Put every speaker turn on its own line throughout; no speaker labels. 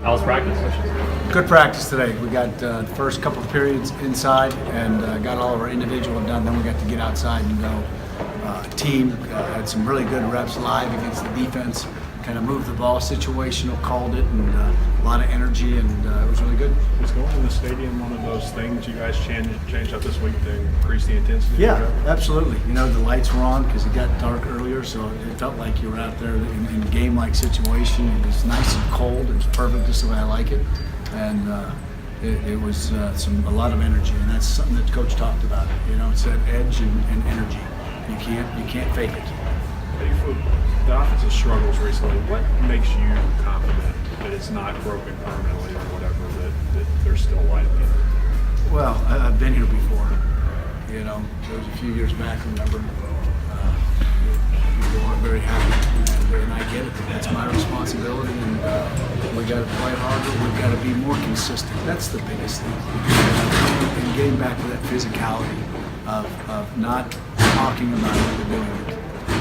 How was practice?
Good practice today. We got the first couple of periods inside and got all of our individual done. Then we got to get outside and go. Team had some really good reps live against the defense. Kind of moved the ball, situational, called it, and a lot of energy, and it was really good.
Is going to the stadium one of those things you guys changed up this week to increase the intensity?
Yeah, absolutely. You know, the lights were on because it got dark earlier, so it felt like you were out there in a game-like situation. It was nice and cold. It was perfect, just the way I like it. And it was a lot of energy, and that's something that Coach talked about. You know, it's that edge and energy. You can't fake it.
For the offensive struggles recently, what makes you confident that it's not broken permanently or whatever, that there's still light at the end?
Well, I've been here before. You know, there was a few years back, remember, people weren't very happy, and I get it. That's my responsibility, and we got to play harder. We've got to be more consistent. That's the biggest thing. And getting back to that physicality of not talking about it, but doing it.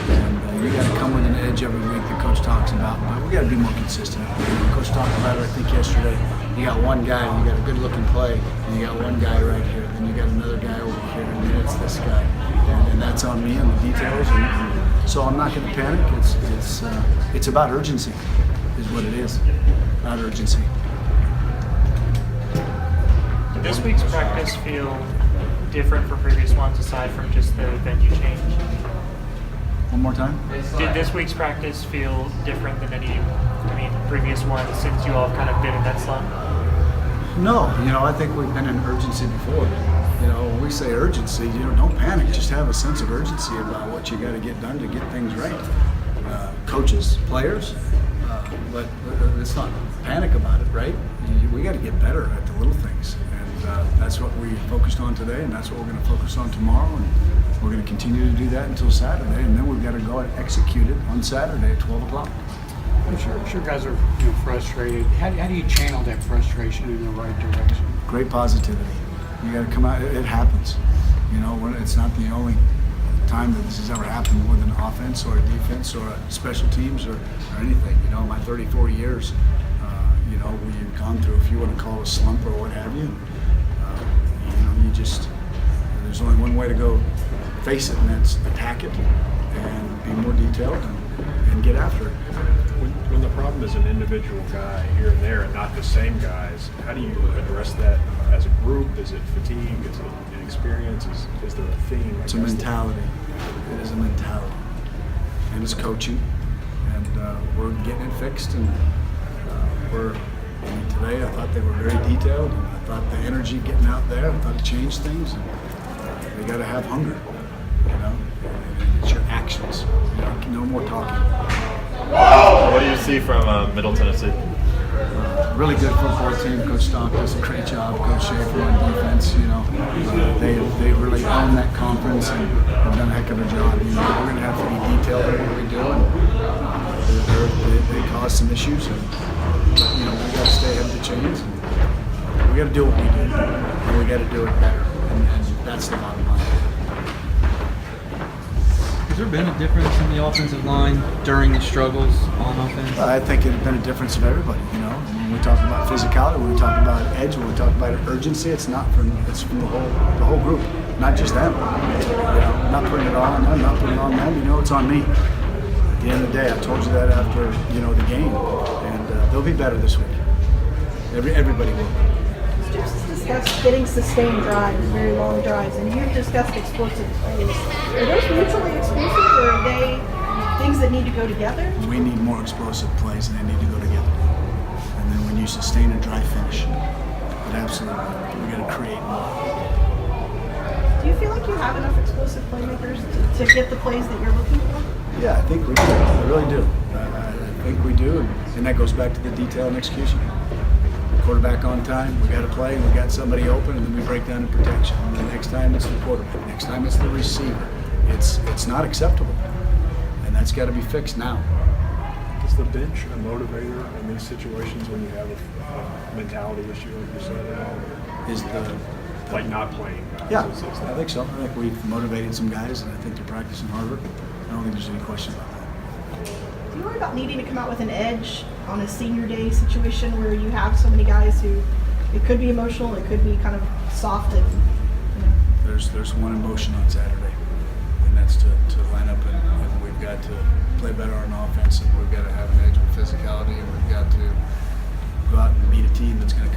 And you got to come with an edge every week that Coach talks about, but we got to be more consistent. Coach talked about it, I think, yesterday. You got one guy, and you got a good-looking play, and you got one guy right here, then you got another guy over here, and then it's this guy, and that's on me and the details. And so I'm not going to panic. It's about urgency, is what it is. About urgency.
Did this week's practice feel different from previous ones, aside from just the venue change?
One more time?
Did this week's practice feel different than any, previous ones since you all kind of been in that slump?
No, I think we've been in urgency before. When we say urgency, don't panic. Just have a sense of urgency about what you got to get done to get things right. Coaches, players, but let's not panic about it, right? We got to get better at the little things, and that's what we focused on today, and that's what we're going to focus on tomorrow, and we're going to continue to do that until Saturday, and then we've got to go and execute it on Saturday at 12 o'clock.
I'm sure guys are frustrated. How do you channel that frustration in the right direction?
Great positivity. You got to come out. It happens. It's not the only time that this has ever happened with an offense or a defense or a special teams or anything. My 34 years, we've gone through, if you want to call it a slump or what have you. There's only one way to go face it, and that's attack it and be more detailed and get after it.
When the problem is an individual guy here and there and not the same guys, how do you address that as a group? Is it fatigue? Is it an experience? Is there a theme?
It's a mentality. It is a mentality. And it's coaching. And we're getting it fixed. And today I thought they were very detailed. And I thought the energy getting out there, I thought it changed things. And they got to have hunger, And it's your actions. No more talking.
What do you see from Middle Tennessee?
Really good football team. Coach Stock does a great job. Coach Schaefer on defense. They really own that conference and have done a heck of a job. We're going to have to be detailed in what we do, and they cause some issues. And we got to stay ahead of the chains. And we got to do what we do, and we got to do it better. And that's the bottom line.
Has there been a difference in the offensive line during the struggles on offense?
Well, I think it's been a difference of everybody. When we talk about physicality, when we talk about edge, when we talk about urgency, it's from the whole group, not just them. Not putting it all on them, not putting it on them. It's on me. At the end of the day, I told you that after the game, and they'll be better this week. Everybody will.
Just discussed getting sustained drives, very long drives, and you've discussed explosive plays. Are those mutually exclusive, or are they things that need to go together?
We need more explosive plays, and they need to go together. And then when you sustain a drive finish, but absolutely, we got to create more.
Do you feel like you have enough explosive playmakers to get the plays that you're looking for?
Yeah, I think we do. I really do. I think we do, and that goes back to the detail and execution. Quarterback on time, we got to play, and we got somebody open, and then we break down in protection. And the next time it's the quarterback, next time it's the receiver. It's not acceptable, and that's got to be fixed now.
Is the bench a motivator in these situations when you have a mentality issue, like you said?
Is the
like not playing?
Yeah, I think so. I think we've motivated some guys, and I think they're practicing harder. I don't think there's any question about that.
Do you worry about needing to come out with an edge on a senior day situation where you have so many guys who, it could be emotional, it could be kind of soft, and you know.
There's one emotion on Saturday, and that's to line up and we've got to play better on offense, and we've got to have an edge with physicality, and we've got to go out and beat a team that's going to